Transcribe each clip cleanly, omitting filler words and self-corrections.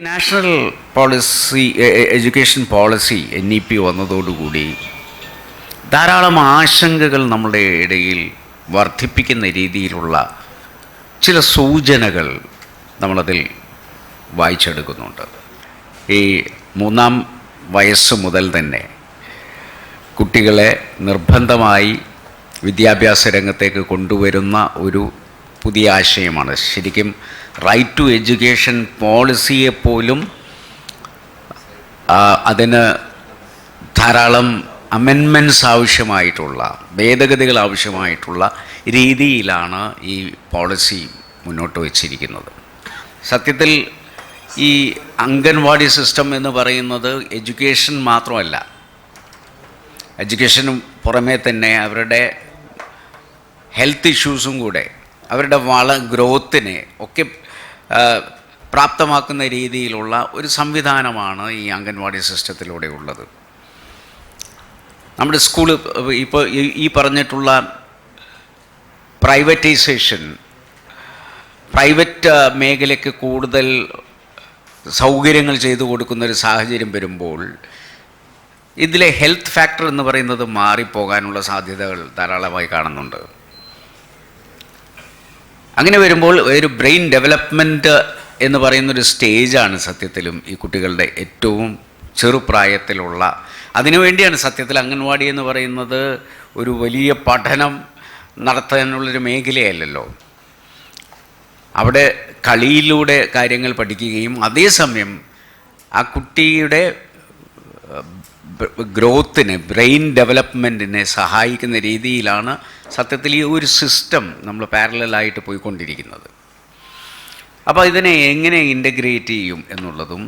National policy education policy NEP വന്നതോടുകൂടി ധാരാളം ആശങ്കകൾ നമ്മുടെ ഇടയിൽ വർദ്ധിപ്പിക്കുന്ന രീതിയിലുള്ള ചില സൂചനകൾ നമ്മളതിൽ വായിച്ചെടുക്കുന്നുണ്ട്. ഈ 3-ാം വയസ്സ് മുതൽ തന്നെ കുട്ടികളെ നിർബന്ധമായി വിദ്യാഭ്യാസ രംഗത്തേക്ക് കൊണ്ടുവരുന്ന ഒരു പുതിയ ആശയമാണ്. ശരിക്കും റൈറ്റ് ടു എഡ്യൂക്കേഷൻ പോളിസിയെപ്പോലും അതിന് ധാരാളം അമെൻമെൻറ്റ്സ് ആവശ്യമായിട്ടുള്ള, ഭേദഗതികൾ ആവശ്യമായിട്ടുള്ള രീതിയിലാണ് ഈ പോളിസി മുന്നോട്ട് വച്ചിരിക്കുന്നത്. സത്യത്തിൽ ഈ അംഗൻവാടി സിസ്റ്റം എന്ന് പറയുന്നത് എഡ്യൂക്കേഷൻ മാത്രമല്ല, എഡ്യൂക്കേഷനും പുറമേ തന്നെ അവരുടെ ഹെൽത്ത് ഇഷ്യൂസും കൂടെ, അവരുടെ ഗ്രോത്തിനെ ഒക്കെ പ്രാപ്തമാക്കുന്ന രീതിയിലുള്ള ഒരു സംവിധാനമാണ് ഈ അംഗൻവാടി സിസ്റ്റത്തിലൂടെ ഉള്ളത്. നമ്മുടെ സ്കൂള് ഇപ്പോൾ ഈ പറഞ്ഞിട്ടുള്ള പ്രൈവറ്റൈസേഷൻ, പ്രൈവറ്റ് മേഖലയ്ക്ക് കൂടുതൽ സൗകര്യങ്ങൾ ചെയ്തു കൊടുക്കുന്നൊരു സാഹചര്യം വരുമ്പോൾ ഇതിലെ ഹെൽത്ത് ഫാക്ടർ എന്ന് പറയുന്നത് മാറിപ്പോകാനുള്ള സാധ്യതകൾ ധാരാളമായി കാണുന്നുണ്ട്. അങ്ങനെ വരുമ്പോൾ ഒരു ബ്രെയിൻ ഡെവലപ്മെൻറ്റ് എന്ന് പറയുന്നൊരു സ്റ്റേജാണ് സത്യത്തിലും ഈ കുട്ടികളുടെ ഏറ്റവും ചെറുപ്രായത്തിലുള്ള. അതിനുവേണ്ടിയാണ് സത്യത്തിൽ അംഗൻവാടി എന്ന് പറയുന്നത് ഒരു വലിയ പഠനം നടത്താനുള്ളൊരു മേഖലയല്ലല്ലോ. അവിടെ കളിയിലൂടെ കാര്യങ്ങൾ പഠിക്കുകയും അതേസമയം ആ കുട്ടിയുടെ ഗ്രോത്തിന്, ബ്രെയിൻ ഡെവലപ്മെൻറ്റിനെ സഹായിക്കുന്ന രീതിയിലാണ് സത്യത്തിൽ ഈ ഒരു സിസ്റ്റം നമ്മൾ പാരലലായിട്ട് പോയിക്കൊണ്ടിരിക്കുന്നത്. അപ്പോൾ ഇതിനെ എങ്ങനെ ഇൻ്റഗ്രേറ്റ് ചെയ്യും എന്നുള്ളതും,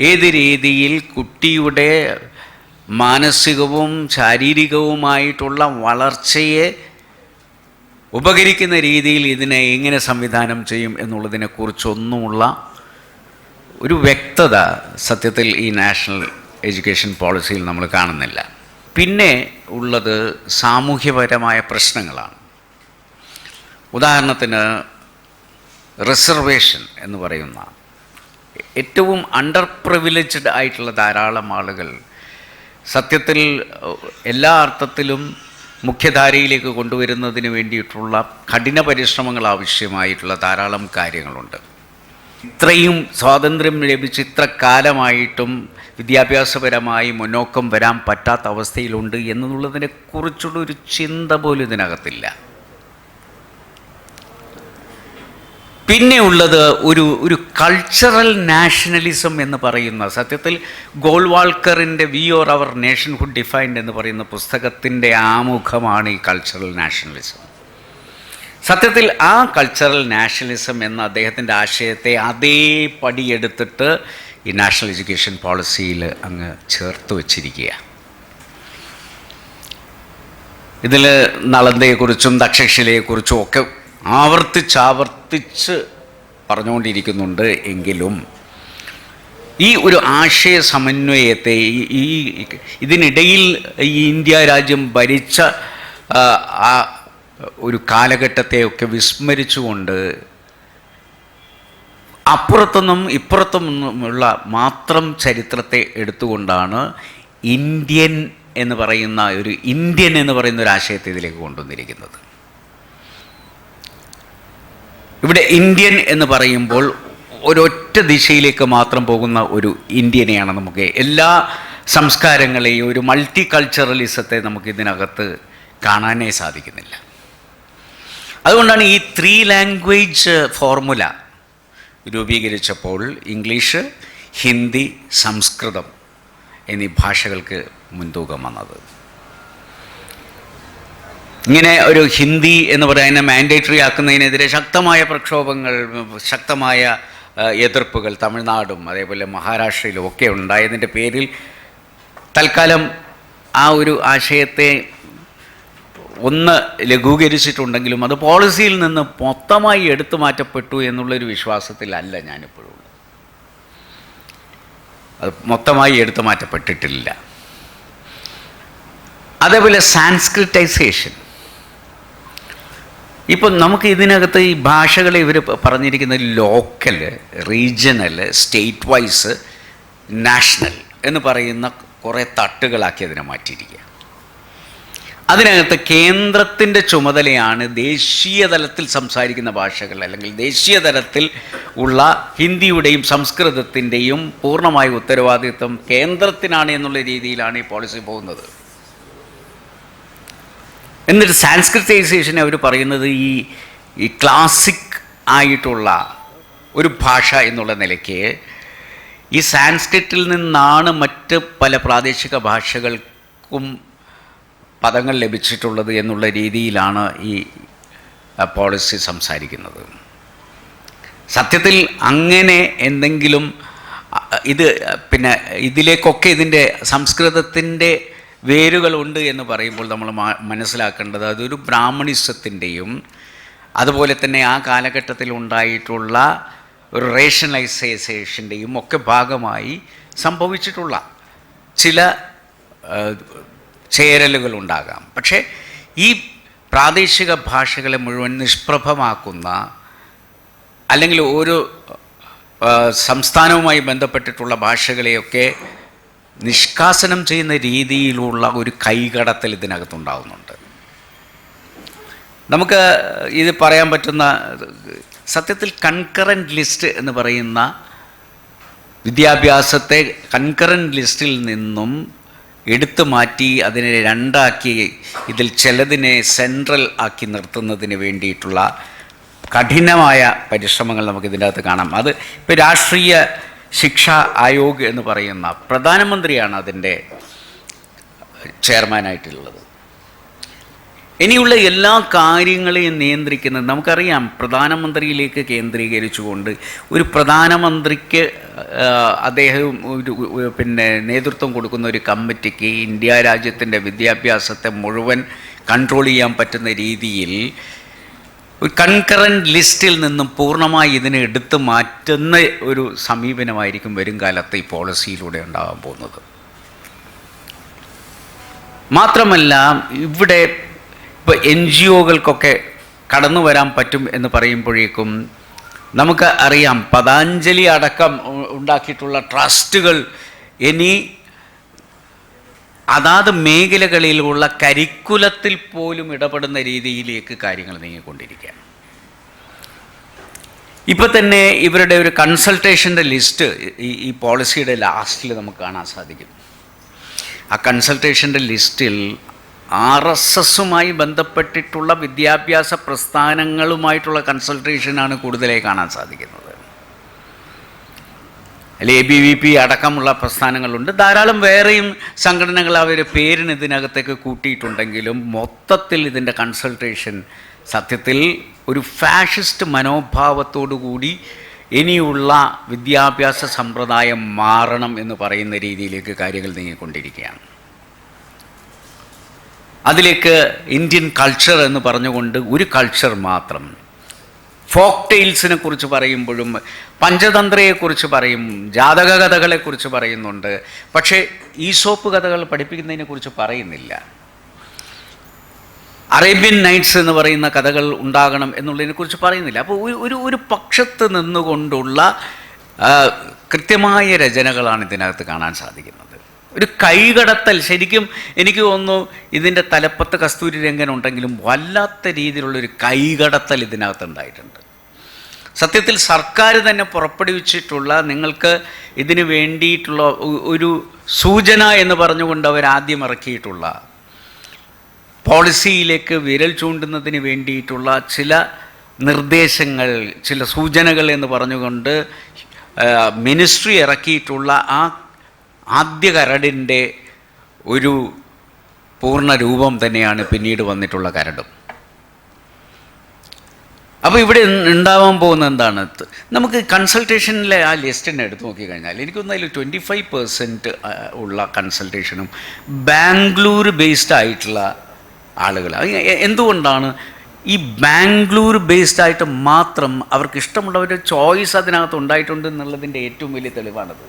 ഏത് രീതിയിൽ കുട്ടിയുടെ മാനസികവും ശാരീരികവുമായിട്ടുള്ള വളർച്ചയെ ഉപകരിക്കുന്ന രീതിയിൽ ഇതിനെ എങ്ങനെ സംവിധാനം ചെയ്യും എന്നുള്ളതിനെക്കുറിച്ചൊന്നുമുള്ള ഒരു വ്യക്തത സത്യത്തിൽ ഈ നാഷണൽ എഡ്യൂക്കേഷൻ പോളിസിയിൽ നമ്മൾ കാണുന്നില്ല. പിന്നെ ഉള്ളത് സാമൂഹ്യപരമായ പ്രശ്നങ്ങളാണ്. ഉദാഹരണത്തിന് റിസർവേഷൻ എന്ന് പറയുന്ന ഏറ്റവും അണ്ടർ പ്രിവിലേജ്ഡ് ആയിട്ടുള്ള ധാരാളം ആളുകൾ സത്യത്തിൽ എല്ലാ അർത്ഥത്തിലും മുഖ്യധാരയിലേക്ക് കൊണ്ടുവരുന്നതിന് വേണ്ടിയിട്ടുള്ള കഠിന പരിശ്രമങ്ങൾ ആവശ്യമായിട്ടുള്ള ധാരാളം കാര്യങ്ങളുണ്ട്. ഇത്രയും സ്വാതന്ത്ര്യം ലഭിച്ച് ഇത്ര കാലമായിട്ടും വിദ്യാഭ്യാസപരമായി മുന്നോക്കം വരാൻ പറ്റാത്ത അവസ്ഥയിലുണ്ട് എന്നുള്ളതിനെക്കുറിച്ചുള്ള ഒരു ചിന്ത പോലും ഇതിനകത്തില്ല. പിന്നെ ഉള്ളത് ഒരു കൾച്ചറൽ നാഷണലിസം എന്ന് പറയുന്ന, സത്യത്തിൽ ഗോൾവാൾക്കറിൻ്റെ we or our nationhood defined എന്ന് പറയുന്ന പുസ്തകത്തിൻ്റെ ആമുഖമാണ് ഈ കൾച്ചറൽ നാഷണലിസം. സത്യത്തിൽ ആ കൾച്ചറൽ നാഷണലിസം എന്ന അദ്ദേഹത്തിൻ്റെ ആശയത്തെ അതേപടി എടുത്തിട്ട് ഈ നാഷണൽ എഡ്യൂക്കേഷൻ പോളിസിയിൽ അങ്ങ് ചേർത്ത് വച്ചിരിക്കുക. ഇതിൽ നളന്ദയെക്കുറിച്ചും തക്ഷശിലയെക്കുറിച്ചും ഒക്കെ ആവർത്തിച്ച് പറഞ്ഞുകൊണ്ടിരിക്കുന്നുണ്ട്. എങ്കിലും ഈ ഒരു ആശയ സമന്വയത്തെ, ഇതിനിടയിൽ ഈ ഇന്ത്യ രാജ്യം ഭരിച്ച ആ ഒരു കാലഘട്ടത്തെയൊക്കെ വിസ്മരിച്ചുകൊണ്ട് അപ്പുറത്തുനിന്നും ഇപ്പുറത്തുനിന്നുമുള്ള മാത്രം ചരിത്രത്തെ എടുത്തുകൊണ്ടാണ് ഇന്ത്യൻ എന്ന് പറയുന്ന ഒരു ആശയത്തെ ഇതിലേക്ക് കൊണ്ടുവന്നിരിക്കുന്നത്. ഇവിടെ ഇന്ത്യൻ എന്ന് പറയുമ്പോൾ ഒരൊറ്റ ദിശയിലേക്ക് മാത്രം പോകുന്ന ഒരു ഇന്ത്യനെയാണ് നമുക്ക് എല്ലാ സംസ്കാരങ്ങളെയും, ഒരു മൾട്ടി കൾച്ചറലിസത്തെ നമുക്ക് ഇതിനകത്ത് കാണാനേ സാധിക്കുന്നില്ല. അതുകൊണ്ടാണ് ഈ 3 ലാംഗ്വേജ് ഫോർമുല രൂപീകരിച്ചപ്പോൾ ഇംഗ്ലീഷ്, ഹിന്ദി, സംസ്കൃതം എന്നീ ഭാഷകൾക്ക് മുൻതൂക്കം വന്നത്. ഇങ്ങനെ ഒരു ഹിന്ദി എന്ന് പറയുന്ന മാൻഡേറ്ററി ആക്കുന്നതിനെതിരെ ശക്തമായ പ്രക്ഷോഭങ്ങൾ, ശക്തമായ എതിർപ്പുകൾ തമിഴ്നാടും അതേപോലെ മഹാരാഷ്ട്രയിലും ഒക്കെ ഉണ്ടായതിൻ്റെ പേരിൽ തൽക്കാലം ആ ഒരു ആശയത്തെ ഒന്ന് ലഘൂകരിച്ചിട്ടുണ്ടെങ്കിലും അത് പോളിസിയിൽ നിന്ന് മൊത്തമായി എടുത്തു മാറ്റപ്പെട്ടു എന്നുള്ളൊരു വിശ്വാസത്തിലല്ല ഞാനിപ്പോഴും. അത് മൊത്തമായി എടുത്തു മാറ്റപ്പെട്ടിട്ടില്ല. അതേപോലെ സാൻസ്ക്രിറ്റൈസേഷൻ, ഇപ്പം നമുക്ക് ഇതിനകത്ത് ഈ ഭാഷകളെ ഇവർ പറഞ്ഞിരിക്കുന്നത് local, regional, state wise, national എന്ന് പറയുന്ന കുറേ തട്ടുകളാക്കി അതിനെ മാറ്റിയിരിക്കുക. അതിനകത്ത് കേന്ദ്രത്തിൻ്റെ ചുമതലയാണ് ദേശീയ തലത്തിൽ സംസാരിക്കുന്ന ഭാഷകൾ, അല്ലെങ്കിൽ ദേശീയ തലത്തിൽ ഉള്ള ഹിന്ദിയുടെയും സംസ്കൃതത്തിൻ്റെയും പൂർണ്ണമായ ഉത്തരവാദിത്വം കേന്ദ്രത്തിനാണ് എന്നുള്ള രീതിയിലാണ് ഈ പോളിസി പോകുന്നത്. എന്നിട്ട് സാൻസ്ക്രിറ്റൈസേഷൻ അവർ പറയുന്നത് ഈ ക്ലാസിക് ആയിട്ടുള്ള ഒരു ഭാഷ എന്നുള്ള നിലയ്ക്ക് ഈ സാൻസ്ക്രിറ്റിൽ നിന്നാണ് മറ്റ് പല പ്രാദേശിക ഭാഷകൾക്കും പദങ്ങൾ ലഭിച്ചിട്ടുള്ളത് എന്നുള്ള രീതിയിലാണ് ഈ പോളിസി സംസാരിക്കുന്നത്. സത്യത്തിൽ അങ്ങനെ എന്തെങ്കിലും ഇത് പിന്നെ ഇതിലേക്കൊക്കെ ഇതിൻ്റെ സംസ്കൃതത്തിൻ്റെ വേരുകളുണ്ട് എന്ന് പറയുമ്പോൾ നമ്മൾ മനസ്സിലാക്കേണ്ടത് അതൊരു ബ്രാഹ്മണിസത്തിൻ്റെയും അതുപോലെ തന്നെ ആ കാലഘട്ടത്തിൽ ഉണ്ടായിട്ടുള്ള ഒരു റേഷണലൈസേഷൻ്റെയും ഒക്കെ ഭാഗമായി സംഭവിച്ചിട്ടുള്ള ചില ചേരലുകളുണ്ടാകാം. പക്ഷേ ഈ പ്രാദേശിക ഭാഷകളെ മുഴുവൻ നിഷ്പ്രഭമാക്കുന്ന, അല്ലെങ്കിൽ ഓരോ സംസ്ഥാനവുമായി ബന്ധപ്പെട്ടിട്ടുള്ള ഭാഷകളെയൊക്കെ നിഷ്കാസനം ചെയ്യുന്ന രീതിയിലുള്ള ഒരു കൈകടത്തൽ ഇതിനകത്തുണ്ടാകുന്നുണ്ട്. നമുക്ക് ഇത് പറയാൻ പറ്റുന്ന സത്യത്തിൽ കൺകറൻറ്റ് ലിസ്റ്റ് എന്ന് പറയുന്ന വിദ്യാഭ്യാസത്തെ കൺകറൻറ്റ് ലിസ്റ്റിൽ നിന്നും എടുത്തു മാറ്റി അതിനെ രണ്ടാക്കി ഇതിൽ ചിലതിനെ സെൻട്രൽ ആക്കി നിർത്തുന്നതിന് വേണ്ടിയിട്ടുള്ള കഠിനമായ പരിശ്രമങ്ങൾ നമുക്കിതിൻ്റെ അകത്ത് കാണാം. അത് ഇപ്പോൾ രാഷ്ട്രീയ ശിക്ഷാ ആയോഗ് എന്ന് പറയുന്ന പ്രധാനമന്ത്രിയാണ് അതിൻ്റെ ചെയർമാനായിട്ടുള്ളത്. ഇനിയുള്ള എല്ലാ കാര്യങ്ങളെയും നിയന്ത്രിക്കുന്നത് നമുക്കറിയാം. പ്രധാനമന്ത്രിയിലേക്ക് കേന്ദ്രീകരിച്ചുകൊണ്ട് ഒരു പ്രധാനമന്ത്രിക്ക് അദ്ദേഹം പിന്നെ നേതൃത്വം കൊടുക്കുന്ന ഒരു കമ്മിറ്റിക്ക് ഇന്ത്യ രാജ്യത്തിൻ്റെ വിദ്യാഭ്യാസത്തെ മുഴുവൻ കൺട്രോൾ ചെയ്യാൻ പറ്റുന്ന രീതിയിൽ ഒരു കൺകറൻറ്റ് ലിസ്റ്റിൽ നിന്നും പൂർണ്ണമായി ഇതിനെ എടുത്തു മാറ്റുന്ന ഒരു സമീപനമായിരിക്കും വരും കാലത്ത് ഈ പോളിസിയിലൂടെ ഉണ്ടാകാൻ പോകുന്നത്. മാത്രമല്ല ഇവിടെ ഇപ്പോൾ NGOകൾക്കൊക്കെ കടന്നു വരാൻ പറ്റും എന്ന് പറയുമ്പോഴേക്കും നമുക്ക് അറിയാം, പതാഞ്ജലി അടക്കം ഉണ്ടാക്കിയിട്ടുള്ള ട്രസ്റ്റുകൾ ഇനി അതാത് മേഖലകളിലുള്ള കരിക്കുലത്തിൽ പോലും ഇടപെടുന്ന രീതിയിലേക്ക് കാര്യങ്ങൾ നീങ്ങിക്കൊണ്ടിരിക്കുകയാണ്. ഇപ്പോൾ തന്നെ ഇവരുടെ ഒരു കൺസൾട്ടേഷൻ്റെ ലിസ്റ്റ് ഈ പോളിസിയുടെ ലാസ്റ്റിൽ നമുക്ക് കാണാൻ സാധിക്കും. ആ കൺസൾട്ടേഷൻ്റെ ലിസ്റ്റിൽ RSSുമായി ബന്ധപ്പെട്ടിട്ടുള്ള വിദ്യാഭ്യാസ പ്രസ്ഥാനങ്ങളുമായിട്ടുള്ള കൺസൾട്ടേഷനാണ് കൂടുതലായി കാണാൻ സാധിക്കുന്നത്. അല്ലെ ABVP അടക്കമുള്ള പ്രസ്ഥാനങ്ങളുണ്ട്, ധാരാളം വേറെയും സംഘടനകൾ അവർ പേരിന് ഇതിനകത്തേക്ക് കൂട്ടിയിട്ടുണ്ടെങ്കിലും മൊത്തത്തിൽ ഇതിൻ്റെ കൺസൾട്ടേഷൻ സത്യത്തിൽ ഒരു ഫാഷിസ്റ്റ് മനോഭാവത്തോടുകൂടി ഇനിയുള്ള വിദ്യാഭ്യാസ സമ്പ്രദായം മാറണം എന്ന് പറയുന്ന രീതിയിലേക്ക് കാര്യങ്ങൾ നീങ്ങിക്കൊണ്ടിരിക്കുകയാണ്. അതിലേക്ക് ഇന്ത്യൻ കൾച്ചർ എന്ന് പറഞ്ഞുകൊണ്ട് ഒരു കൾച്ചർ മാത്രം, ഫോക്ക് ടെയിൽസിനെ കുറിച്ച് പറയുമ്പോഴും പഞ്ചതന്ത്രയെക്കുറിച്ച് പറയും, ജാതക കഥകളെക്കുറിച്ച് പറയുന്നുണ്ട്, പക്ഷേ ഈസോപ്പ് കഥകൾ പഠിപ്പിക്കുന്നതിനെക്കുറിച്ച് പറയുന്നില്ല. അറേബ്യൻ നൈറ്റ്സ് എന്ന് പറയുന്ന കഥകൾ ഉണ്ടാകണം എന്നുള്ളതിനെക്കുറിച്ച് പറയുന്നില്ല. അപ്പോൾ ഒരു പക്ഷത്ത് നിന്നുകൊണ്ടുള്ള കൃത്യമായ രചനകളാണ് ഇതിനകത്ത് കാണാൻ സാധിക്കുന്നത്. ഒരു കൈകടത്തൽ, ശരിക്കും എനിക്ക് തോന്നുന്നു ഇതിൻ്റെ തലപ്പത്ത് കസ്തൂരി രംഗൻ ഉണ്ടെങ്കിലും വല്ലാത്ത രീതിയിലുള്ളൊരു കൈകടത്തൽ ഇതിനകത്ത് ഉണ്ടായിട്ടുണ്ട്. സത്യത്തിൽ സർക്കാർ തന്നെ പുറപ്പെടുവിച്ചിട്ടുള്ള, നിങ്ങൾക്ക് ഇതിന് വേണ്ടിയിട്ടുള്ള ഒരു സൂചന എന്ന് പറഞ്ഞുകൊണ്ട് അവരാദ്യം ഇറക്കിയിട്ടുള്ള പോളിസിയിലേക്ക് വിരൽ ചൂണ്ടുന്നതിന് വേണ്ടിയിട്ടുള്ള ചില നിർദ്ദേശങ്ങൾ, ചില സൂചനകൾ എന്ന് പറഞ്ഞുകൊണ്ട് മിനിസ്ട്രി ഇറക്കിയിട്ടുള്ള ആ ആദ്യ കരടിൻ്റെ ഒരു പൂർണ്ണ രൂപം തന്നെയാണ് പിന്നീട് വന്നിട്ടുള്ള കരടും. അപ്പോൾ ഇവിടെ ഉണ്ടാവാൻ പോകുന്ന എന്താണ്, നമുക്ക് കൺസൾട്ടേഷനിലെ ആ ലിസ്റ്റിനെ എടുത്ത് നോക്കിക്കഴിഞ്ഞാൽ എനിക്കൊന്നും അതിൽ 25% ഉള്ള കൺസൾട്ടേഷനും ബാംഗ്ലൂർ ബേസ്ഡ് ആയിട്ടുള്ള ആളുകൾ. എന്തുകൊണ്ടാണ് ഈ ബാംഗ്ലൂർ ബേസ്ഡ് ആയിട്ട് മാത്രം അവർക്ക് ഇഷ്ടമുള്ള ഒരു ചോയ്സ് അതിനകത്ത് ഉണ്ടായിട്ടുണ്ട് എന്നുള്ളതിൻ്റെ ഏറ്റവും വലിയ തെളിവാണത്.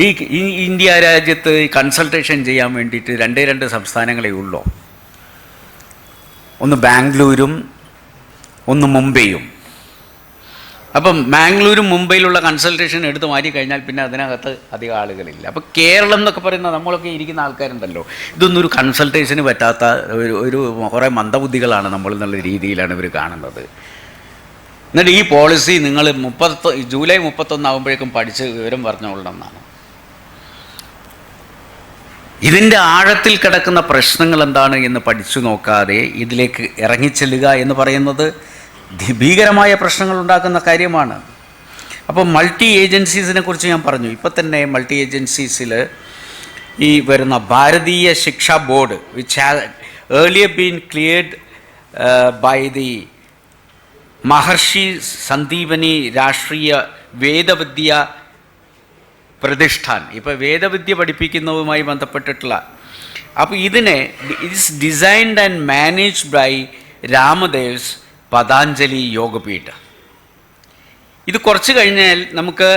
ഈ ഇന്ത്യ രാജ്യത്ത് കൺസൾട്ടേഷൻ ചെയ്യാൻ വേണ്ടിയിട്ട് 2 സംസ്ഥാനങ്ങളേ ഉള്ളൂ. ഒന്ന് ബാംഗ്ലൂരും ഒന്ന് മുംബൈയും. അപ്പം മാംഗ്ലൂരും മുംബൈയിലുള്ള കൺസൾട്ടേഷൻ എടുത്ത് മാറ്റി കഴിഞ്ഞാൽ പിന്നെ അതിനകത്ത് അധികം ആളുകളില്ല. അപ്പോൾ കേരളം എന്നൊക്കെ പറയുന്ന നമ്മളൊക്കെ ഇരിക്കുന്ന ആൾക്കാരുണ്ടല്ലോ, ഇതൊന്നും ഒരു കൺസൾട്ടേഷന് പറ്റാത്ത ഒരു കുറേ മന്ദബുദ്ധികളാണ് നമ്മൾ എന്നുള്ള രീതിയിലാണ് ഇവർ കാണുന്നത്. എന്നിട്ട് ഈ പോളിസി നിങ്ങൾ ജൂലൈ 31 ആകുമ്പോഴേക്കും പഠിച്ച് വിവരം പറഞ്ഞുകൊള്ളണം എന്നാണ്. ഇതിൻ്റെ ആഴത്തിൽ കിടക്കുന്ന പ്രശ്നങ്ങൾ എന്താണ് എന്ന് പഠിച്ചു നോക്കാതെ ഇതിലേക്ക് ഇറങ്ങിച്ചെല്ലുക എന്ന് പറയുന്നത് ഭീകരമായ പ്രശ്നങ്ങൾ ഉണ്ടാക്കുന്ന കാര്യമാണ്. അപ്പോൾ മൾട്ടി ഏജൻസീസിനെ കുറിച്ച് ഞാൻ പറഞ്ഞു. ഇപ്പം തന്നെ മൾട്ടി ഏജൻസീസിൽ ഈ വരുന്ന Bharatiya Shiksha board which has earlier been cleared by the Maharshi Sandipani Rashtriya Vedavidya Pratishthan, ഇപ്പോൾ വേദവിദ്യ പഠിപ്പിക്കുന്നതുമായി ബന്ധപ്പെട്ടിട്ടുള്ള, അപ്പോൾ ഇതിനെ it's designed and managed by Ramdev's Patanjali Yogpeeth. ഇത് കുറച്ച് കഴിഞ്ഞാൽ നമുക്ക്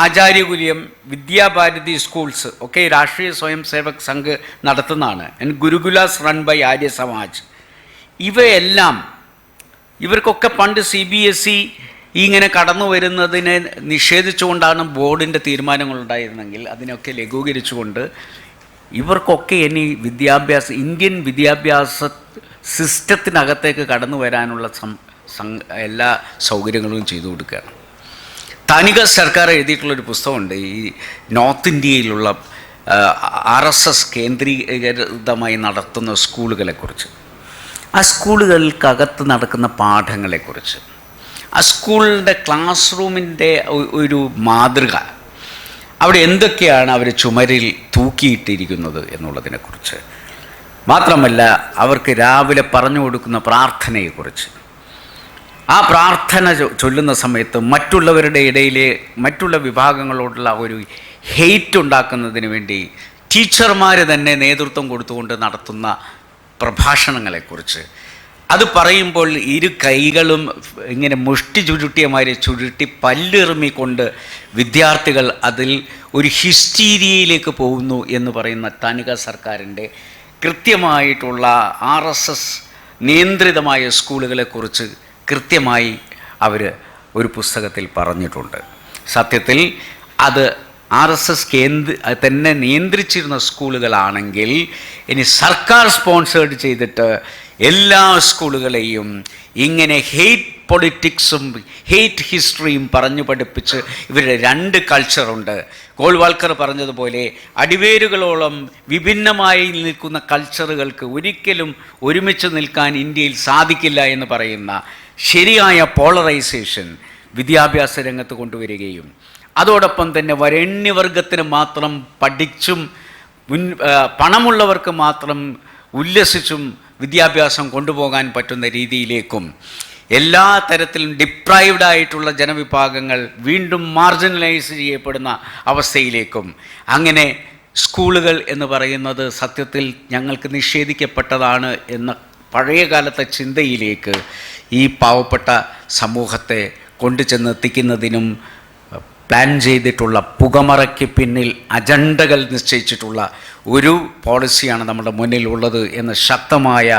ആചാര്യകുല്യം, വിദ്യാഭാരതി സ്കൂൾസ് ഒക്കെ രാഷ്ട്രീയ സ്വയം സേവക് സംഘ് നടത്തുന്നതാണ്. And gurukulas run by Arya Samaj. ഇവയെല്ലാം ഇവർക്കൊക്കെ പണ്ട് CBSE ഇങ്ങനെ കടന്നു വരുന്നതിനെ നിഷേധിച്ചുകൊണ്ടാണ് ബോർഡിൻ്റെ തീരുമാനങ്ങളുണ്ടായിരുന്നെങ്കിൽ അതിനൊക്കെ ലഘൂകരിച്ചുകൊണ്ട് ഇവർക്കൊക്കെ ഇനി ഇന്ത്യൻ വിദ്യാഭ്യാസ സിസ്റ്റത്തിനകത്തേക്ക് കടന്നു വരാനുള്ള എല്ലാ സൗകര്യങ്ങളും ചെയ്തു കൊടുക്കുകയാണ്. തനിക സർക്കാർ എഴുതിയിട്ടുള്ളൊരു പുസ്തകമുണ്ട്, ഈ നോർത്ത് ഇന്ത്യയിലുള്ള RSS കേന്ദ്രീകൃതമായി നടത്തുന്ന സ്കൂളുകളെക്കുറിച്ച്, ആ സ്കൂളുകൾക്കകത്ത് നടക്കുന്ന പാഠങ്ങളെക്കുറിച്ച്, ആ സ്കൂളിൻ്റെ ക്ലാസ് റൂമിൻ്റെ ഒരു മാതൃക, അവിടെ എന്തൊക്കെയാണ് അവർ ചുമരിൽ തൂക്കിയിട്ടിരിക്കുന്നത് എന്നുള്ളതിനെക്കുറിച്ച്, മാത്രമല്ല അവർക്ക് രാവിലെ പറഞ്ഞു കൊടുക്കുന്ന പ്രാർത്ഥനയെക്കുറിച്ച്, ആ പ്രാർത്ഥന ചൊല്ലുന്ന സമയത്ത് മറ്റുള്ളവരുടെ ഇടയിലെ മറ്റുള്ള വിഭാഗങ്ങളോടുള്ള ഒരു ഹെയ്റ്റ് ഉണ്ടാക്കുന്നതിന് വേണ്ടി ടീച്ചർമാർ തന്നെ നേതൃത്വം കൊടുത്തുകൊണ്ട് നടത്തുന്ന പ്രഭാഷണങ്ങളെക്കുറിച്ച്, അത് പറയുമ്പോൾ ഇരു കൈകളും ഇങ്ങനെ മുഷ്ടി ചുരുട്ടിയമാതിരി ചുരുട്ടി പല്ലെറുമിക്കൊണ്ട് വിദ്യാർത്ഥികൾ അതിൽ ഒരു ഹിസ്റ്റീരിയയിലേക്ക് പോകുന്നു എന്ന് പറയുന്ന തനിക സർക്കാരിൻ്റെ കൃത്യമായിട്ടുള്ള RSS നിയന്ത്രിതമായ സ്കൂളുകളെക്കുറിച്ച് കൃത്യമായി അവർ ഒരു പുസ്തകത്തിൽ പറഞ്ഞിട്ടുണ്ട്. സത്യത്തിൽ അത് RSS തന്നെ നിയന്ത്രിച്ചിരുന്ന സ്കൂളുകളാണെങ്കിൽ ഇനി സർക്കാർ സ്പോൺസേഡ് ചെയ്തിട്ട് എല്ലാ സ്കൂളുകളെയും ഇങ്ങനെ ഹെയ്റ്റ് പൊളിറ്റിക്സും ഹെയ്റ്റ് ഹിസ്റ്ററിയും പറഞ്ഞു പഠിപ്പിച്ച് ഇവരുടെ രണ്ട് കൾച്ചറുണ്ട്. ഗോൾവാൾക്കർ പറഞ്ഞതുപോലെ അടിവേരുകളോളം വിഭിന്നമായി നിൽക്കുന്ന കൾച്ചറുകൾക്ക് ഒരിക്കലും ഒരുമിച്ച് നിൽക്കാൻ ഇന്ത്യയിൽ സാധിക്കില്ല എന്ന് പറയുന്ന ശരിയായ പോളറൈസേഷൻ വിദ്യാഭ്യാസ രംഗത്ത് കൊണ്ടുവരികയും അതോടൊപ്പം തന്നെ വരേണ്യവർഗത്തിന് മാത്രം പഠിച്ചും പണമുള്ളവർക്ക് മാത്രം ഉല്ലസിച്ചും വിദ്യാഭ്യാസം കൊണ്ടുപോകാൻ പറ്റുന്ന രീതിയിലേക്കും എല്ലാ തരത്തിലും ഡിപ്രൈവ്ഡ് ആയിട്ടുള്ള ജനവിഭാഗങ്ങൾ വീണ്ടും മാർജിനലൈസ് ചെയ്യപ്പെടുന്ന അവസ്ഥയിലേക്കും, അങ്ങനെ സ്കൂളുകൾ എന്ന് പറയുന്നത് സത്യത്തിൽ ഞങ്ങൾക്ക് നിഷേധിക്കപ്പെട്ടതാണ് എന്ന പഴയ കാലത്തെ ചിന്തയിലേക്ക് ഈ പാവപ്പെട്ട സമൂഹത്തെ കൊണ്ടുചെന്നെത്തിക്കുന്നതിനും പ്ലാൻ ചെയ്തിട്ടുള്ള പുകമറയ്ക്ക് പിന്നിൽ അജണ്ടകൾ നിശ്ചയിച്ചിട്ടുള്ള ഒരു പോളിസിയാണ് നമ്മുടെ മുന്നിൽ ഉള്ളത് എന്ന ശക്തമായ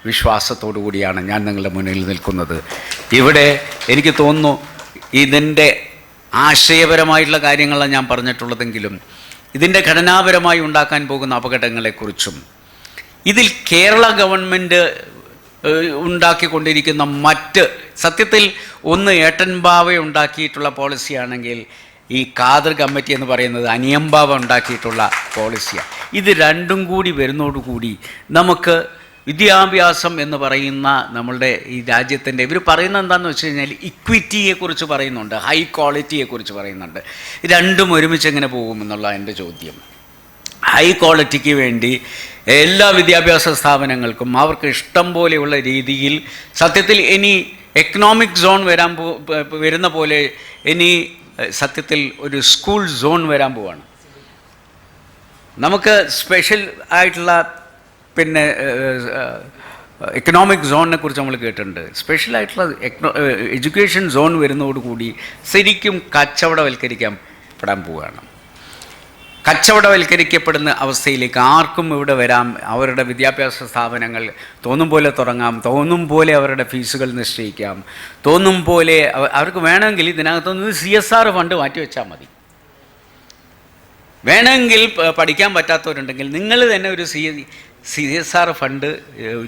വിശ്വാസത്തോടു കൂടിയാണ് ഞാൻ നിങ്ങളുടെ മുന്നിൽ നിൽക്കുന്നത്. ഇവിടെ എനിക്ക് തോന്നുന്നു ഇതിൻ്റെ ആശയപരമായിട്ടുള്ള കാര്യങ്ങളാണ് ഞാൻ പറഞ്ഞിട്ടുള്ളതെങ്കിലും ഇതിൻ്റെ ഘടനാപരമായി ഉണ്ടാക്കാൻ പോകുന്ന അപകടങ്ങളെക്കുറിച്ചും ഇതിൽ കേരള ഗവൺമെൻറ് ഉണ്ടാക്കിക്കൊണ്ടിരിക്കുന്ന മറ്റ്, സത്യത്തിൽ ഒന്ന് ഏട്ടൻ ബാവ ഉണ്ടാക്കിയിട്ടുള്ള പോളിസിയാണെങ്കിൽ ഈ ഖാദർ കമ്മിറ്റി എന്ന് പറയുന്നത് അനിയം ബാവ ഉണ്ടാക്കിയിട്ടുള്ള പോളിസിയാണ്. ഇത് രണ്ടും കൂടി വരുന്നതോടുകൂടി നമുക്ക് വിദ്യാഭ്യാസം എന്ന് പറയുന്ന നമ്മളുടെ ഈ രാജ്യത്തിൻ്റെ ഇവർ പറയുന്നത് എന്താണെന്ന് വെച്ച് കഴിഞ്ഞാൽ ഇക്വിറ്റിയെക്കുറിച്ച് പറയുന്നുണ്ട്, ഹൈ ക്വാളിറ്റിയെക്കുറിച്ച് പറയുന്നുണ്ട്. രണ്ടും ഒരുമിച്ച് എങ്ങനെ പോകുമെന്നുള്ള എൻ്റെ ചോദ്യം. ഹൈ ക്വാളിറ്റിക്ക് വേണ്ടി എല്ലാ വിദ്യാഭ്യാസ സ്ഥാപനങ്ങൾക്കും അവർക്ക് ഇഷ്ടം പോലെയുള്ള രീതിയിൽ സത്യത്തിൽ ഇനി എക്കണോമിക് സോൺ വരുന്ന പോലെ ഇനി സത്യത്തിൽ ഒരു സ്കൂൾ സോൺ വരാൻ പോവാണ്. നമുക്ക് സ്പെഷ്യൽ ആയിട്ടുള്ള പിന്നെ എക്കണോമിക് സോണിനെ കുറിച്ച് നമ്മൾ കേട്ടിട്ടുണ്ട്. സ്പെഷ്യലായിട്ടുള്ള എഡ്യൂക്കേഷൻ സോൺ വരുന്നതോടുകൂടി ശരിക്കും കച്ചവടവൽക്കരിക്കാൻ പെടാൻ പോവുകയാണ്. കച്ചവടവൽക്കരിക്കപ്പെടുന്ന അവസ്ഥയിലേക്ക് ആർക്കും ഇവിടെ വരാം. അവരുടെ വിദ്യാഭ്യാസ സ്ഥാപനങ്ങൾ തോന്നും പോലെ തുടങ്ങാം, തോന്നും പോലെ അവരുടെ ഫീസുകൾ നിശ്ചയിക്കാം, തോന്നും പോലെ അവർക്ക് വേണമെങ്കിൽ ഇതിനകത്തുനിന്ന് CSR ഫണ്ട് മാറ്റിവെച്ചാൽ മതി. വേണമെങ്കിൽ പഠിക്കാൻ പറ്റാത്തവരുണ്ടെങ്കിൽ നിങ്ങൾ തന്നെ ഒരു CSR ഫണ്ട്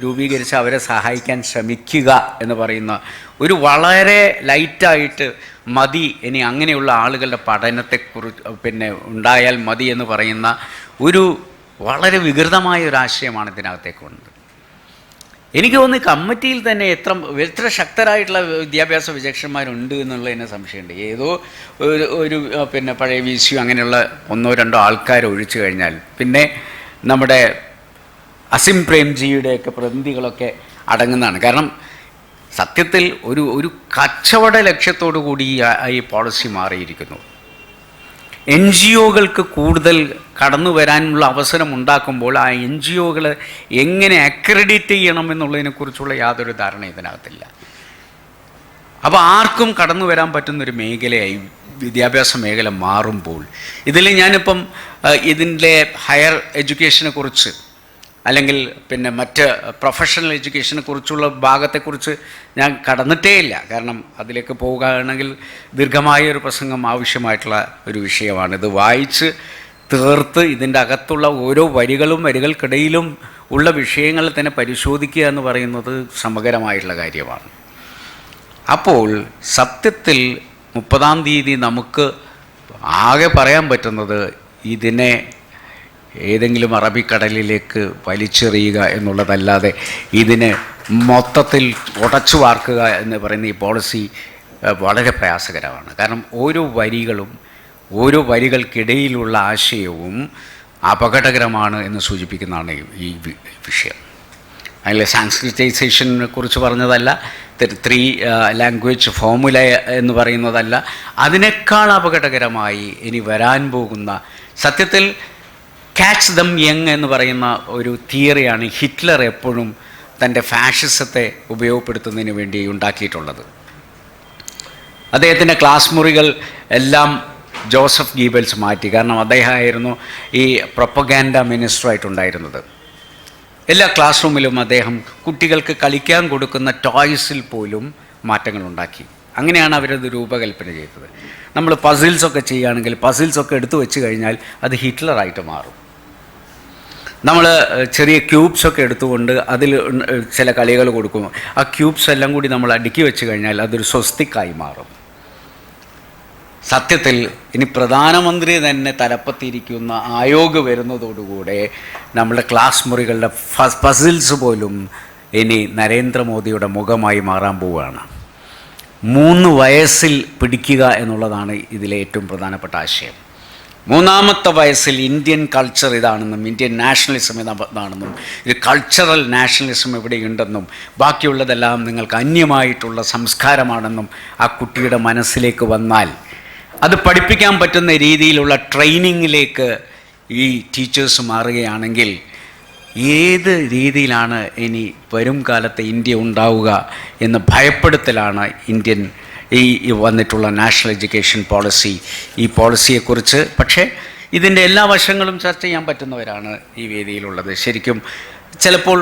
രൂപീകരിച്ച് അവരെ സഹായിക്കാൻ ശ്രമിക്കുക എന്ന് പറയുന്ന ഒരു വളരെ ലൈറ്റായിട്ട് മതി, ഇനി അങ്ങനെയുള്ള ആളുകളുടെ പഠനത്തെക്കുറിച്ച് ഉണ്ടായാൽ മതി എന്ന് പറയുന്ന ഒരു വളരെ വികൃതമായ ഒരു ആശയമാണ് ഇതിനകത്തേക്കുണ്ട്. എനിക്ക് തോന്നുന്നു കമ്മിറ്റിയിൽ തന്നെ എത്ര ശക്തരായിട്ടുള്ള വിദ്യാഭ്യാസ വിചക്ഷണന്മാരുണ്ട് എന്നുള്ളതിന് സംശയമുണ്ട്. ഏതോ ഒരു പഴയ VC അങ്ങനെയുള്ള 1-2 ആൾക്കാർ ഒഴിച്ചു കഴിഞ്ഞാൽ പിന്നെ നമ്മുടെ അസിം പ്രേംജിയുടെയൊക്കെ പ്രതിനിധികളൊക്കെ അടങ്ങുന്നതാണ്. കാരണം സത്യത്തിൽ ഒരു കച്ചവട ലക്ഷ്യത്തോടു കൂടി ഈ പോളിസി മാറിയിരിക്കുന്നു. NGOകൾക്ക് കൂടുതൽ കടന്നു വരാനുള്ള അവസരം ഉണ്ടാക്കുമ്പോൾ ആ NGOകൾ എങ്ങനെ അക്രഡിറ്റ് ചെയ്യണം എന്നുള്ളതിനെക്കുറിച്ചുള്ള യാതൊരു ധാരണ ഇതിനകത്തില്ല. അപ്പോൾ ആർക്കും കടന്നു വരാൻ പറ്റുന്നൊരു മേഖലയായി വിദ്യാഭ്യാസ മേഖല മാറുമ്പോൾ ഞാനിപ്പം ഇതിൻ്റെ ഹയർ എഡ്യൂക്കേഷനെ കുറിച്ച് അല്ലെങ്കിൽ മറ്റ് പ്രൊഫഷണൽ എഡ്യൂക്കേഷനെ കുറിച്ചുള്ള ഭാഗത്തെക്കുറിച്ച് ഞാൻ കടന്നിട്ടേയില്ല. കാരണം അതിലേക്ക് പോകുകയാണെങ്കിൽ ദീർഘമായൊരു പ്രസംഗം ആവശ്യമായിട്ടുള്ള ഒരു വിഷയമാണ്. ഇത് വായിച്ച് തീർത്ത് ഇതിൻ്റെ അകത്തുള്ള ഓരോ വരികൾക്കിടയിലും ഉള്ള വിഷയങ്ങൾ തന്നെ പരിശോധിക്കുക എന്ന് പറയുന്നത് സമഗ്രമായിട്ടുള്ള കാര്യമാണ്. അപ്പോൾ സത്യത്തിൽ 30-ാം തീയതി നമുക്ക് ആകെ പറയാൻ പറ്റുന്നത് ഇതിനെ ഏതെങ്കിലും അറബിക്കടലിലേക്ക് വലിച്ചെറിയുക എന്നുള്ളതല്ലാതെ ഇതിനെ മൊത്തത്തിൽ ഉടച്ചു വാർക്കുക എന്ന് പറയുന്ന ഈ പോളിസി വളരെ പ്രയാസകരമാണ്. കാരണം ഓരോ വരികൾക്കിടയിലുള്ള ആശയവും അപകടകരമാണ് എന്ന് സൂചിപ്പിക്കുന്നതാണ് ഈ വിഷയം. അതിൽ സാൻസ്ക്രിറ്റൈസേഷനെ കുറിച്ച് പറഞ്ഞതല്ല, 3 ലാംഗ്വേജ് ഫോമുല എന്ന് പറയുന്നതല്ല, അതിനേക്കാൾ അപകടകരമായി ഇനി വരാൻ പോകുന്ന സത്യത്തിൽ ക്യാച്ച് ദം യങ് എന്ന് പറയുന്ന ഒരു തിയറിയാണ് ഹിറ്റ്ലർ എപ്പോഴും തൻ്റെ ഫാഷിസത്തെ ഉപയോഗപ്പെടുത്തുന്നതിന് വേണ്ടി ഉണ്ടാക്കിയിട്ടുള്ളത്. അദ്ദേഹത്തിൻ്റെ ക്ലാസ് മുറികൾ എല്ലാം ജോസഫ് ഗീബൽസ് മാറ്റി. കാരണം അദ്ദേഹമായിരുന്നു ഈ പ്രൊപ്പഗാൻഡ മിനിസ്റ്ററായിട്ടുണ്ടായിരുന്നത്. എല്ലാ ക്ലാസ് റൂമിലും അദ്ദേഹം കുട്ടികൾക്ക് കളിക്കാൻ കൊടുക്കുന്ന ടോയ്സിൽ പോലും മാറ്റങ്ങളുണ്ടാക്കി. അങ്ങനെയാണ് അവരത് രൂപകൽപ്പന ചെയ്തത്. നമ്മൾ പസിൽസൊക്കെ ചെയ്യുകയാണെങ്കിൽ പസിൽസൊക്കെ എടുത്തു വെച്ച് കഴിഞ്ഞാൽ അത് ഹിറ്റ്ലറായിട്ട് മാറും. നമ്മൾ ചെറിയ ക്യൂബ്സൊക്കെ എടുത്തുകൊണ്ട് അതിൽ ചില കളികൾ കൊടുക്കും. ആ ക്യൂബ്സ് എല്ലാം കൂടി നമ്മൾ അടുക്കി വെച്ച് കഴിഞ്ഞാൽ അതൊരു സ്വസ്തിക്കായി മാറും. സത്യത്തിൽ ഇനി പ്രധാനമന്ത്രി തന്നെ തലപ്പത്തിരിക്കുന്ന ആയോഗ് വരുന്നതോടുകൂടെ നമ്മുടെ ക്ലാസ് മുറികളുടെ പസിൽസ് പോലും ഇനി നരേന്ദ്രമോദിയുടെ മുഖമായി മാറാൻ പോവുകയാണ്. 3 വയസ്സിൽ പിടിക്കുക എന്നുള്ളതാണ് ഇതിലെ ഏറ്റവും പ്രധാനപ്പെട്ട ആശയം. 3ാമത്തെ വയസ്സിൽ ഇന്ത്യൻ കൾച്ചർ ഇതാണെന്നും ഇന്ത്യൻ നാഷണലിസം ഇതാണെന്നും ഇത് കൾച്ചറൽ നാഷണലിസം ഇവിടെയുണ്ടെന്നും ബാക്കിയുള്ളതെല്ലാം നിങ്ങൾക്ക് അന്യമായിട്ടുള്ള സംസ്കാരമാണെന്നും ആ കുട്ടിയുടെ മനസ്സിലേക്ക് വന്നാൽ അത് പഠിപ്പിക്കാൻ പറ്റുന്ന രീതിയിലുള്ള ട്രെയിനിങ്ങിലേക്ക് ഈ ടീച്ചേഴ്സ് മാറുകയാണെങ്കിൽ ഏത് രീതിയിലാണ് ഇനി വരും കാലത്ത് ഇന്ത്യ ഉണ്ടാവുക എന്ന ഭയപ്പെടുത്തലാണ് ഈ വന്നിട്ടുള്ള നാഷണൽ എഡ്യൂക്കേഷൻ പോളിസി. ഈ പോളിസിയെക്കുറിച്ച് പക്ഷേ ഇതിൻ്റെ എല്ലാ വശങ്ങളും ചർച്ച ചെയ്യാൻ പറ്റുന്നവരാണ് ഈ വേദിയിലുള്ളത്. ശരിക്കും ചിലപ്പോൾ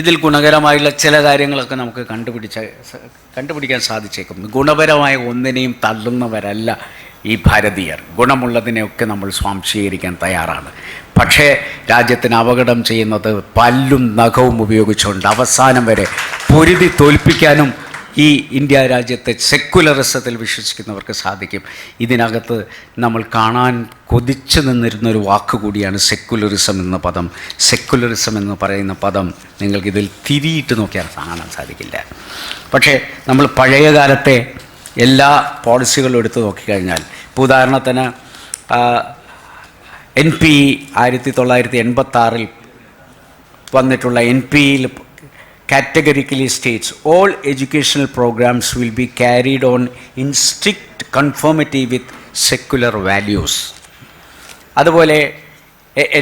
ഇതിൽ ഗുണകരമായുള്ള ചില കാര്യങ്ങളൊക്കെ നമുക്ക് കണ്ടുപിടിക്കാൻ സാധിച്ചേക്കും. ഗുണപരമായ ഒന്നിനെയും തള്ളുന്നവരല്ല ഈ ഭാരതീയർ. ഗുണമുള്ളതിനെയൊക്കെ നമ്മൾ സ്വാംശീകരിക്കാൻ തയ്യാറാണ്. പക്ഷേ രാജ്യത്തിന് അപകടം ചെയ്യുന്നത് പല്ലും നഖവും ഉപയോഗിച്ചുകൊണ്ട് അവസാനം വരെ പൊരുതി തോൽപ്പിക്കാനും ഈ ഇന്ത്യ രാജ്യത്തെ സെക്കുലറിസത്തിൽ വിശ്വസിക്കുന്നവർക്ക് സാധിക്കും. ഇതിനകത്ത് നമ്മൾ കാണാൻ കൊതിച്ചു നിന്നിരുന്നൊരു വാക്കുകൂടിയാണ് സെക്കുലറിസം എന്ന പദം. സെക്കുലറിസം എന്ന് പറയുന്ന പദം നിങ്ങൾക്കിതിൽ തിരിയിട്ട് നോക്കിയാൽ കാണാൻ സാധിക്കില്ല. പക്ഷേ നമ്മൾ പഴയ കാലത്തെ എല്ലാ പോളിസികളും എടുത്തു നോക്കിക്കഴിഞ്ഞാൽ, ഇപ്പോൾ ഉദാഹരണത്തിന് NP 1986 വന്നിട്ടുള്ള NPയിൽ categorically states all educational programs will be carried on in strict conformity with secular values. അതുപോലെ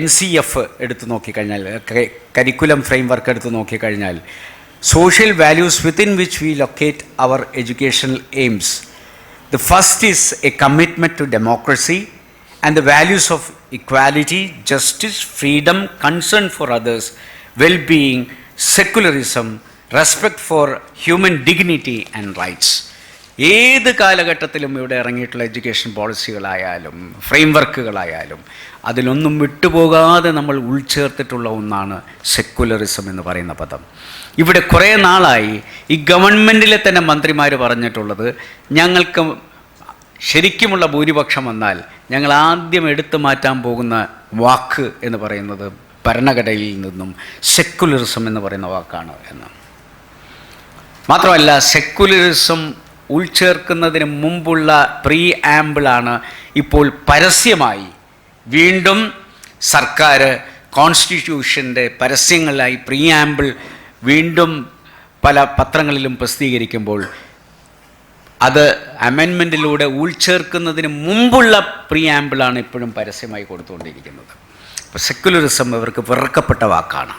NCF എടുത്തു നോക്കിക്കഴിഞ്ഞാൽ, കരിക്കുലം ഫ്രെയിംവർക്ക് എടുത്തു നോക്കിക്കഴിഞ്ഞാൽ, social values within which we locate our educational aims. The first is a commitment to democracy and the values of equality, justice, freedom, concern for others, well-being, secularism, respect for human dignity and rights. ഏത് കാലഘട്ടത്തിലും ഇവിടെ ഇറങ്ങിയിട്ടുള്ള education പോളിസികളായാലും ഫ്രെയിംവർക്കുകളായാലും അതിലൊന്നും വിട്ടുപോകാതെ നമ്മൾ ഉൾച്ചേർത്തിട്ടുള്ള ഒന്നാണ് secularism എന്ന് പറയുന്ന പദം. ഇവിടെ കുറേ നാളായി ഈ ഗവൺമെൻറ്റിലെ തന്നെ മന്ത്രിമാർ പറഞ്ഞിട്ടുള്ളത്, ഞങ്ങൾക്ക് ശരിക്കുമുള്ള ഭൂരിപക്ഷം വന്നാൽ ഞങ്ങൾ ആദ്യം എടുത്തു മാറ്റാൻ പോകുന്ന വാക്ക് എന്ന് പറയുന്നത് ഭരണഘടനയിൽ നിന്നും സെക്കുലറിസം എന്ന് പറയുന്ന വാക്കാണ് എന്ന്. മാത്രമല്ല, സെക്കുലറിസം ഉൾച്ചേർക്കുന്നതിന് മുമ്പുള്ള പ്രീ ആമ്പിളാണ് ഇപ്പോൾ പരസ്യമായി വീണ്ടും സർക്കാർ കോൺസ്റ്റിറ്റ്യൂഷൻ്റെ പരസ്യങ്ങളിലായി പ്രീ ആമ്പിൾ വീണ്ടും പല പത്രങ്ങളിലും പ്രസിദ്ധീകരിക്കുമ്പോൾ അത് അമെൻമെൻറ്റിലൂടെ ഉൾച്ചേർക്കുന്നതിന് മുമ്പുള്ള പ്രീ ആമ്പിളാണ് ഇപ്പോഴും പരസ്യമായി കൊടുത്തുകൊണ്ടിരിക്കുന്നത്. അപ്പോൾ സെക്കുലറിസം ഇവർക്ക് വെറുക്കപ്പെട്ട വാക്കാണ്.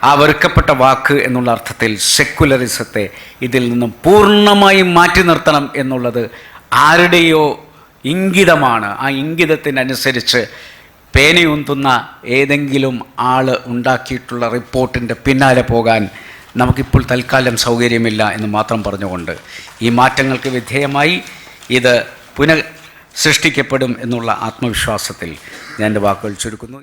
ആ വെറുക്കപ്പെട്ട വാക്ക് എന്നുള്ള അർത്ഥത്തിൽ സെക്കുലറിസത്തെ ഇതിൽ നിന്നും പൂർണ്ണമായും മാറ്റി നിർത്തണം എന്നുള്ളത് ആരുടെയോ ഇംഗിതമാണ്. ആ ഇംഗിതത്തിനനുസരിച്ച് പേനയുന്തുന്ന ഏതെങ്കിലും ആൾ ഉണ്ടാക്കിയിട്ടുള്ള റിപ്പോർട്ടിൻ്റെ പിന്നാലെ പോകാൻ നമുക്കിപ്പോൾ തൽക്കാലം സൗകര്യമില്ല എന്ന് മാത്രം പറഞ്ഞുകൊണ്ട് ഈ മാറ്റങ്ങൾക്ക് വിധേയമായി ഇത് സൃഷ്ടിക്കപ്പെടും എന്നുള്ള ആത്മവിശ്വാസത്തിൽ ഞാൻ എൻ്റെ വാക്കുകൾ ചുരുക്കുന്നു.